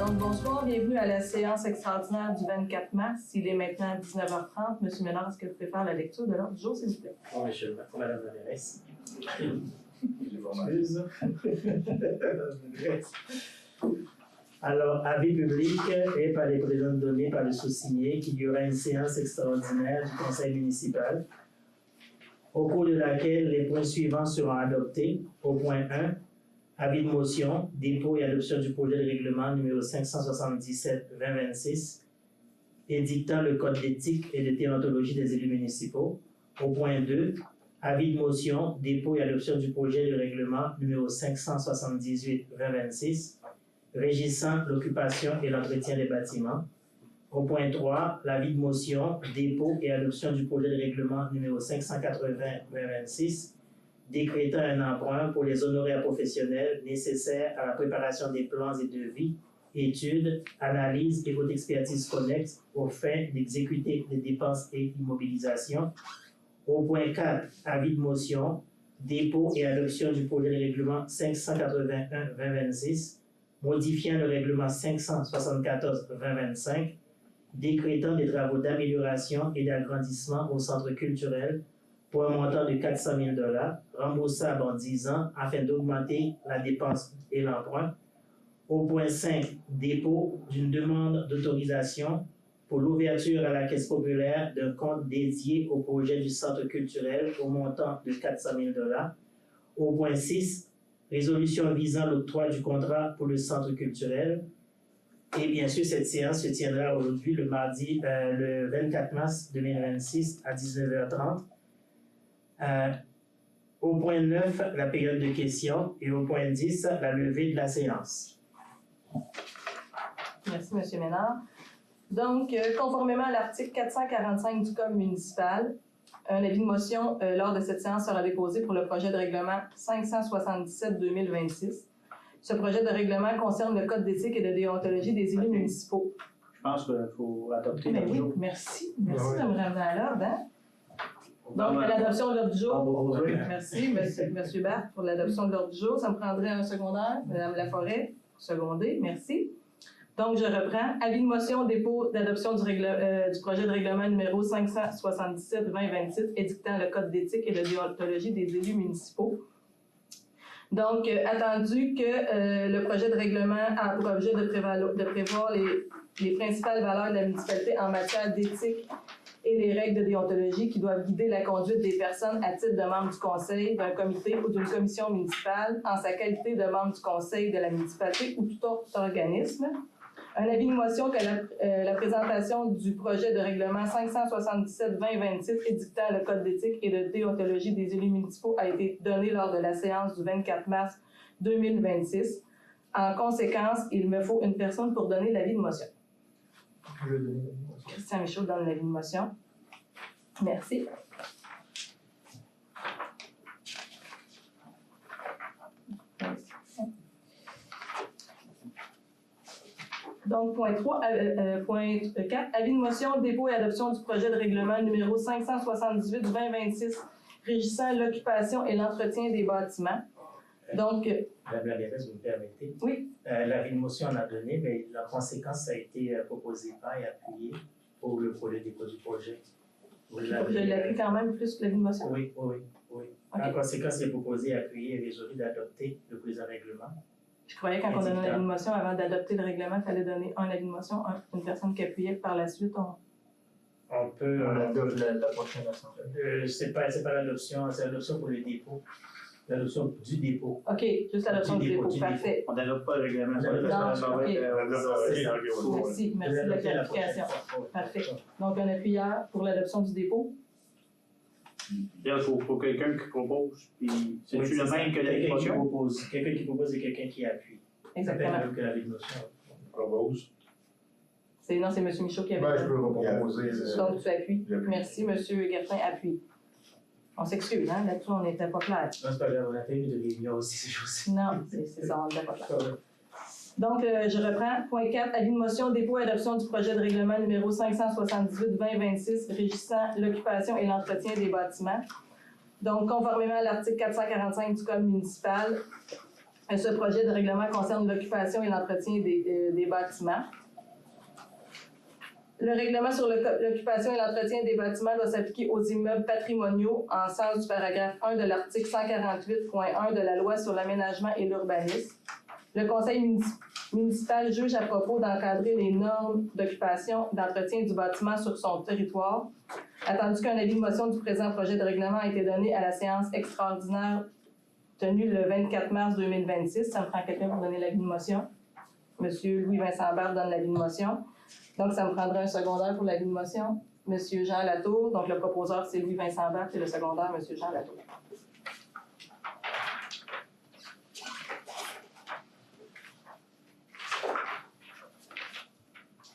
Donc, bonsoir, bienvenue à la séance extraordinaire du 24 mars. Il est maintenant 19h30. Monsieur Ménard, est-ce que vous pouvez faire la lecture de l'ordre du jour, s'il vous plaît? Bon, monsieur, Madame la mairesse. Alors, avis public et par les présents donnés par le sous-signé qu'il y aura une séance extraordinaire du conseil municipal au cours de laquelle les points suivants seront adoptés. Au point 1, avis de motion, dépôt et adoption du projet de règlement numéro 577-2026, édictant le code d'éthique et de déontologie des élus municipaux. Au point 2, avis de motion, dépôt et adoption du projet de règlement numéro 578-2026, régissant l'occupation et l'entretien des bâtiments. Au point 3, l'avis de motion, dépôt et adoption du projet de règlement numéro 580-2026, décrétant un emprunt pour les honoraires professionnels nécessaires à la préparation des plans et devis, études, analyses et autres expertises connexes aux fins d'exécuter les dépenses et immobilisations. Au point 4, avis de motion, dépôt et adoption du projet de règlement 581-2026, modifiant le règlement 574-2025, décrétant des travaux d'amélioration et d'agrandissement au centre culturel pour un montant de 400 000 $, remboursable en 10 ans afin d'augmenter la dépense et l'emprunt. Au point 5, dépôt d'une demande d'autorisation pour l'ouverture à la Caisse populaire d'un compte dédié au projet du centre culturel au montant de 400 000 $. Au point 6, résolution visant l'octroi du contrat pour le centre culturel. Et bien sûr, cette séance se tiendra aujourd'hui, le mardi, le 24 mars 2026 à 19h30. Au point 9, la période de questions. Et au point 10, la levée de la séance. Merci, M. Ménard. Donc, conformément à l'article 445 du Code municipal, un avis de motion lors de cette séance sera déposé pour le projet de règlement 577-2026. Ce projet de règlement concerne le Code d'éthique et de déontologie des élus municipaux. Je pense qu'il faut adopter Mais le oui, jour. merci de me ramener à l'ordre. Hein? Donc, l'adoption de l'ordre du jour. Merci, M. Barthes, pour l'adoption de l'ordre du jour. Ça me prendrait un secondaire. Mme Laforêt, secondé. Merci. Donc, je reprends. Avis de motion, dépôt d'adoption du projet de règlement numéro 577-2026, édictant le Code d'éthique et de déontologie des élus municipaux. Donc, attendu que le projet de règlement a pour objet de prévoir les principales valeurs de la municipalité en matière d'éthique et les règles de déontologie qui doivent guider la conduite des personnes à titre de membre du conseil, d'un comité ou d'une commission municipale en sa qualité de membre du conseil de la municipalité ou tout autre organisme. Un avis de motion que la présentation du projet de règlement 577-2026 édictant le Code d'éthique et de déontologie des élus municipaux a été donné lors de la séance du 24 mars 2026. En conséquence, il me faut une personne pour donner l'avis de motion. Je vais donner l'avis de motion. Christian Michaud donne l'avis de motion. Merci. Donc, point 3, point 4, avis de motion, dépôt et adoption du projet de règlement numéro 578-2026 régissant l'occupation et l'entretien des bâtiments. Donc, Madame la mairesse, vous me permettez? Oui. L'avis de motion, on a donné, mais la conséquence a été proposée par et appuyée pour le dépôt du projet. Je l'appuie quand même plus que l'avis de motion? Oui. Okay. En conséquence, il est proposé, appuyé et résolu d'adopter le présent règlement. Je croyais quand on donnait un avis de motion, avant d'adopter le règlement, il fallait donner un avis de motion, une personne qui appuyait. Par la suite, on peut... On adopte la prochaine assemblée. C'est pas l'adoption, c'est l'adoption pour le dépôt. L'adoption du dépôt. OK, juste l'adoption du dépôt. Parfait. On n'adopte pas le règlement. Merci de la clarification. Parfait. Donc, un appuyeur pour l'adoption du dépôt. Il faut quelqu'un qui propose, puis c'est-tu le même que la motion? Quelqu'un qui propose et quelqu'un qui appuie. Exactement. Ça que l'avis de motion. Propose. Non, c'est M. Michaud qui avait... Ben, je peux proposer. Donc, tu appuies. Merci, M. Gertin appuie. On s'excuse, hein? Là-dessus, on n'était pas clair. Non, c'est pas grave, on a fait une de réunion aussi, ces choses-ci. Non, c'est ça, on n'était pas clair. Donc, je reprends. Point 4, avis de motion, dépôt et adoption du projet de règlement numéro 578-2026 régissant l'occupation et l'entretien des bâtiments. Donc, conformément à l'article 445 du Code municipal, Ce projet de règlement concerne l'occupation et l'entretien des bâtiments. Le règlement sur l'occupation et l'entretien des bâtiments doit s'appliquer aux immeubles patrimoniaux en sens du paragraphe 1 de l'article 148.1 de la Loi sur l'aménagement et l'urbanisme. Le Conseil municipal juge à propos d'encadrer les normes d'occupation et d'entretien du bâtiment sur son territoire, attendu qu'un avis de motion du présent projet de règlement a été donné à la séance extraordinaire tenue le 24 mars 2026. Ça me prend quelqu'un pour donner l'avis de motion. Monsieur Louis-Vincent Barthe donne l'avis de motion. Donc, ça me prendrait un secondaire pour l'avis de motion. Monsieur Jean Latour. Donc, le proposeur, c'est Louis-Vincent Barthe et le secondaire, Monsieur Jean Latour.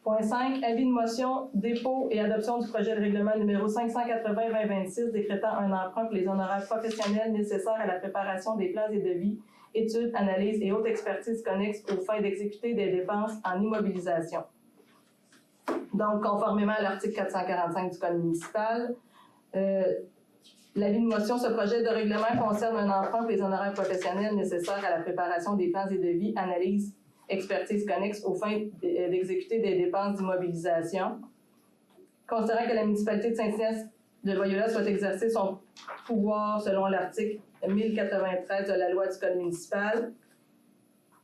Point 5. Avis de motion, dépôt et adoption du projet de règlement numéro 580-2026 décrétant un emprunt pour les honoraires professionnels nécessaires à la préparation des plans et devis, études, analyses et autres expertises connexes aux fins d'exécuter des dépenses en immobilisation. Donc, conformément à l'article 445 du Code municipal, l'avis de motion, ce projet de règlement concerne un emprunt pour les honoraires professionnels nécessaires à la préparation des plans et devis, analyses, expertises connexes aux fins d'exécuter des dépenses d'immobilisation. Considérant que la municipalité de Saint-Ignace de Loyola soit exercer son pouvoir selon l'article 1093 de la loi du Code municipal,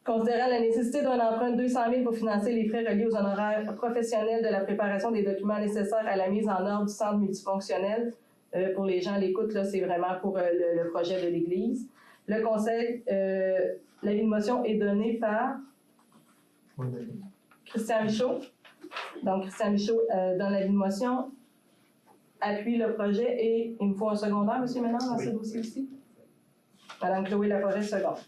considérant la nécessité d'un emprunt de 200 000 pour financer les frais reliés aux honoraires professionnels de la préparation des documents nécessaires à la mise en ordre du centre multifonctionnel. Pour les gens à l'écoute, là, c'est vraiment pour le projet de l'Église. Le Conseil, l'avis de motion est donné par Christian Michaud. Donc, Christian Michaud donne l'avis de motion, appuie le projet et il me faut un secondaire, M. Ménard, dans ce dossier aussi. Mme Chloé Laforêt, seconde.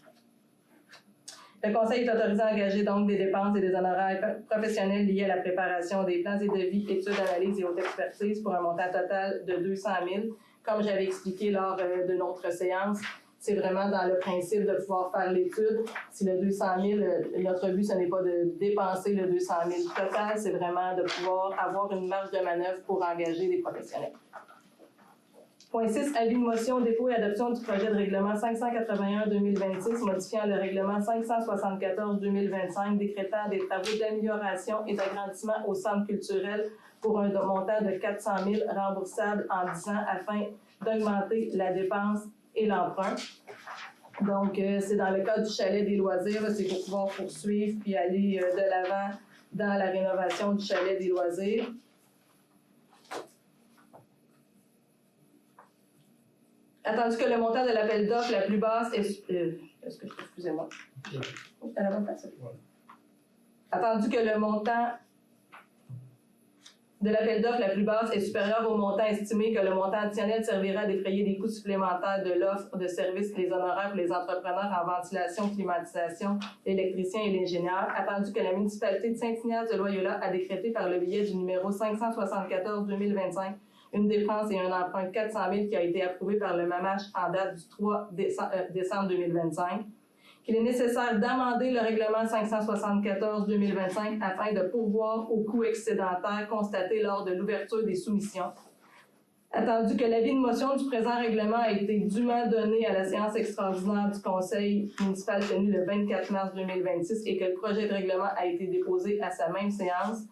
Le Conseil est autorisé à engager donc des dépenses et des honoraires professionnels liés à la préparation des plans et devis, études, analyses et autres expertises pour un montant total de 200 000. Comme j'avais expliqué lors de notre séance, c'est vraiment dans le principe de pouvoir faire l'étude. Si le 200 000, notre but, ce n'est pas de dépenser le 200 000 total, c'est vraiment de pouvoir avoir une marge de manœuvre pour engager des professionnels. Point 6. Avis de motion, dépôt et adoption du projet de règlement 581-2026 modifiant le règlement 574-2025 décrétant des travaux d'amélioration et d'agrandissement au centre culturel pour un montant de 400 000 remboursables en 10 ans afin d'augmenter la dépense et l'emprunt. Donc, c'est dans le cadre du chalet des loisirs, c'est pour pouvoir poursuivre puis aller de l'avant dans la rénovation du chalet des loisirs. Attendu que le montant de l'appel d'offres la plus basse est... excusez-moi. À la bonne place. Attendu que le montant de l'appel d'offres la plus basse est supérieur au montant estimé, que le montant additionnel servira à défrayer des coûts supplémentaires de l'offre de services et les honoraires pour les entrepreneurs en ventilation, climatisation, l'électricien et l'ingénieur. Attendu que la municipalité de Saint-Ignace de Loyola a décrété par le biais du numéro 574-2025 une dépense et un emprunt de 400 000 qui a été approuvé par le MAMACH en date du 3 décembre 2025, qu'il est nécessaire d'amender le règlement 574-2025 afin de pourvoir aux coûts excédentaires constatés lors de l'ouverture des soumissions. Attendu que l'avis de motion du présent règlement a été dûment donné à la séance extraordinaire du Conseil municipal tenue le 24 mars 2026 et que le projet de règlement a été déposé à sa même séance,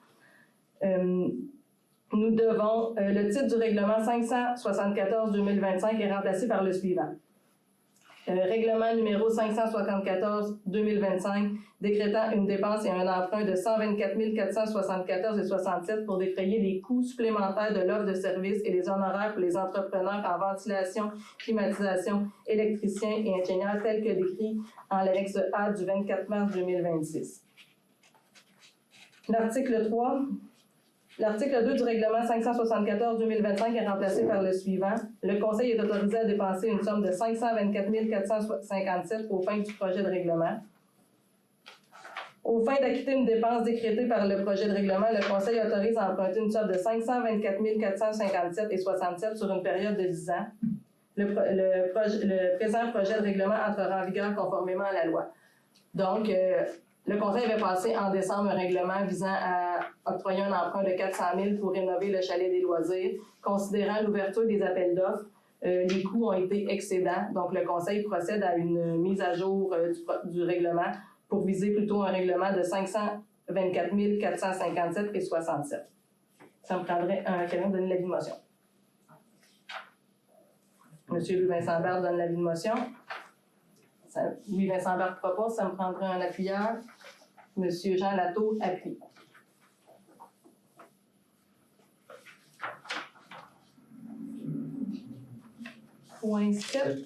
nous devons, le titre du règlement 574-2025 est remplacé par le suivant. Règlement numéro 574-2025 décrétant une dépense et un emprunt de 124 474,67 pour défrayer les coûts supplémentaires de l'offre de services et les honoraires pour les entrepreneurs en ventilation, climatisation, électriciens et ingénieurs tels que décrits en l'annexe A du 24 mars 2026. L'article 3. L'article 2 du règlement 574-2025 est remplacé par le suivant. Le Conseil est autorisé à dépenser une somme de 524 457 aux fins du projet de règlement. Aux fins d'acquitter une dépense décrétée par le projet de règlement, le Conseil autorise à emprunter une somme de 524 457,67 sur une période de 10 ans. Le présent projet de règlement entrera en vigueur conformément à la loi. Donc, le Conseil avait passé en décembre un règlement visant à octroyer un emprunt de 400 000 pour rénover le chalet des loisirs, considérant l'ouverture des appels d'offres. les coûts ont été excédents. Donc, le Conseil procède à une mise à jour du règlement pour viser plutôt un règlement de 524 457,67. Ça me prendrait quelqu'un donner l'avis de motion. Monsieur Louis-Vincent Barthe donne l'avis de motion. Louis-Vincent Barthe propose, ça me prendrait un appuyeur. Monsieur Jean Latour appuie. Point 7.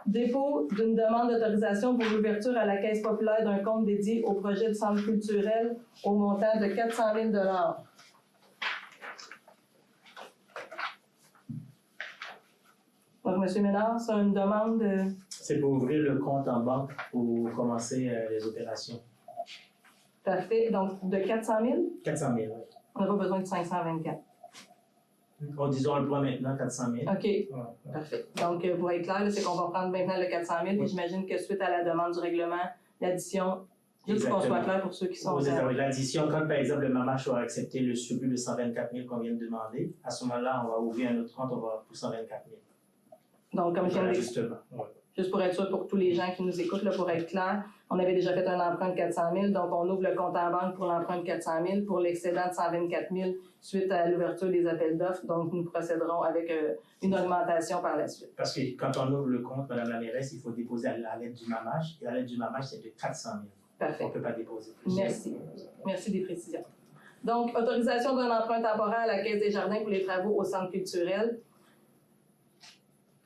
Dépôt d'une demande d'autorisation pour l'ouverture à la Caisse populaire d'un compte dédié au projet de centre culturel au montant de 400 000 $. Donc, M. Ménard, c'est une demande C'est pour ouvrir le compte en banque pour commencer les opérations. parfait. Donc, de 400 000, 400 000, oui. on n'a pas besoin de 524. Disons le point maintenant, 400 000. OK, Ouais. parfait. Donc, pour être clair, là, c'est qu'on va prendre maintenant le 400 000 Oui. et j'imagine que suite à la demande du règlement, l'addition, juste pour qu'on soit clair pour ceux qui sont... L'addition, quand par exemple le MAMACH aura accepté le surplus de 124 000 qu'on vient de demander, à ce moment-là, on va ouvrir un autre compte, on va pour 124 000. Donc, comme je viens de Justement. Ouais. juste pour être sûr pour tous les gens qui nous écoutent, là, pour être clair, on avait déjà fait un emprunt de 400 000, donc on ouvre le compte en banque pour l'emprunt de 400 000, pour l'excédent de 124 000 suite à l'ouverture des appels d'offres. Donc, nous procéderons avec une augmentation par la suite. Parce que quand on ouvre le compte, Mme la mairesse, il faut déposer à la lettre du MAMACH, et la lettre du MAMACH, c'est de 400 000. Parfait. On ne peut pas déposer plus. Merci. Merci des précisions. Donc, autorisation d'un emprunt temporaire à la Caisse des Jardins pour les travaux au centre culturel.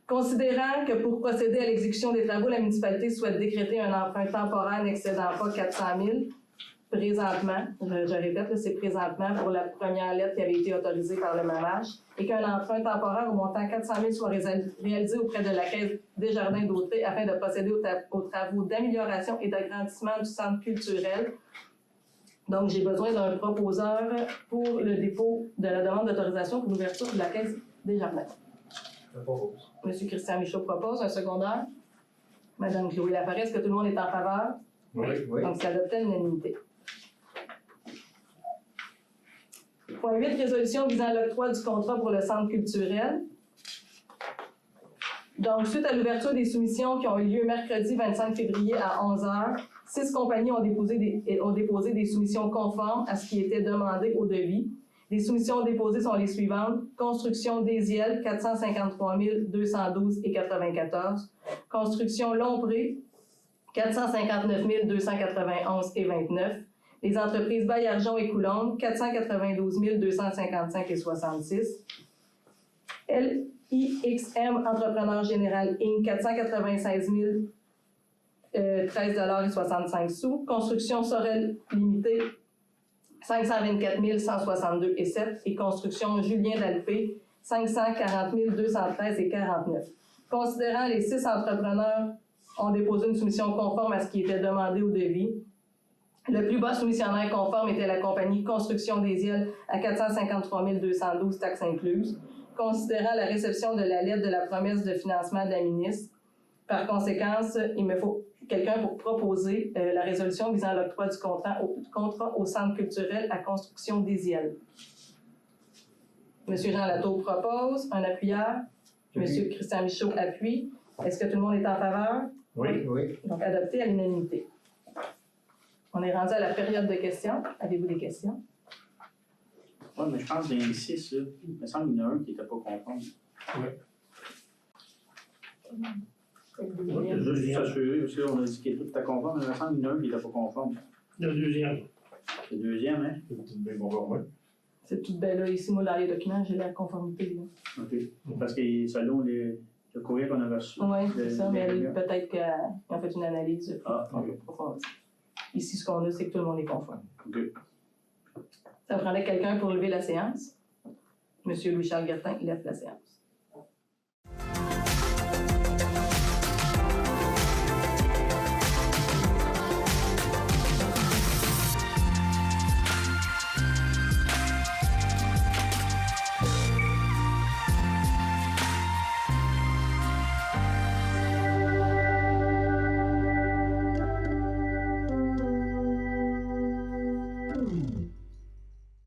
Considérant que pour procéder à l'exécution des travaux, la municipalité souhaite décréter un emprunt temporaire n'excédant pas 400 000 présentement, je répète, là, c'est présentement pour la première lettre qui avait été autorisée par le MAMACH, et qu'un emprunt temporaire au montant 400 000 soit réalisé auprès de la Caisse des Jardins d'Autrey afin de procéder aux travaux d'amélioration et d'agrandissement du centre culturel. Donc, j'ai besoin d'un proposeur pour le dépôt de la demande d'autorisation pour l'ouverture de la Caisse des Jardins. Je propose. Monsieur Christian Michaud propose un secondaire. Madame Chloé Laforêt, est-ce que tout le monde est en faveur? Oui, oui. Donc, c'est adopté à l'unanimité. Point 8, résolution visant l'octroi du contrat pour le centre culturel. Donc, suite à l'ouverture des soumissions qui ont eu lieu mercredi 25 février à 11h, 6 compagnies ont déposé des soumissions conformes à ce qui était demandé au devis. Les soumissions déposées sont les suivantes. Construction Désiel, 453 212,94. Construction Lompré, 459 291,29. Les entreprises Baillargeon et Coulombe, 492 255,66. LIXM Entrepreneur Général Inc., 496 13,65 $. Construction Sorel Limité, 524 162,7 et construction Julien Dalpé, 540 213,49. Considérant les 6 entrepreneurs ont déposé une soumission conforme à ce qui était demandé au devis, le plus bas soumissionnaire conforme était la compagnie Construction Désiel à 453 212, taxes incluses. Considérant la réception de la lettre de la promesse de financement de la ministre, par conséquent, il me faut quelqu'un pour proposer la résolution visant l'octroi du contrat au centre culturel à Construction Désiel. Monsieur Jean Latour propose, un appuyeur. Monsieur Christian Michaud appuie. Est-ce que tout le monde est en faveur? Oui, oui. Donc, adopté à l'unanimité. On est rendu à la période de questions. Avez-vous des questions? Oui, mais je pense que dans les 6, là, il me semble qu'il y en a un qui n'était pas conforme. Oui, Juste s'assurer, parce que là, on a dit qu'il était conforme, mais il me semble qu'il y en a un qui n'était pas conforme. Le deuxième. Le deuxième, hein? C'est bien conforme. C'est tout bien là. Ici, moi, dans les documents, j'ai la conformité. Là. OK. Parce que selon le courrier qu'on a reçu. Oui, c'est ça, mais les- peut-être qu'ils ont fait une analyse plus Ah, OK. approfondie. Ici, ce qu'on a, c'est que tout le monde est conforme. OK. Ça prendrait quelqu'un pour lever la séance. Monsieur Louis-Charles Gertin lève la séance.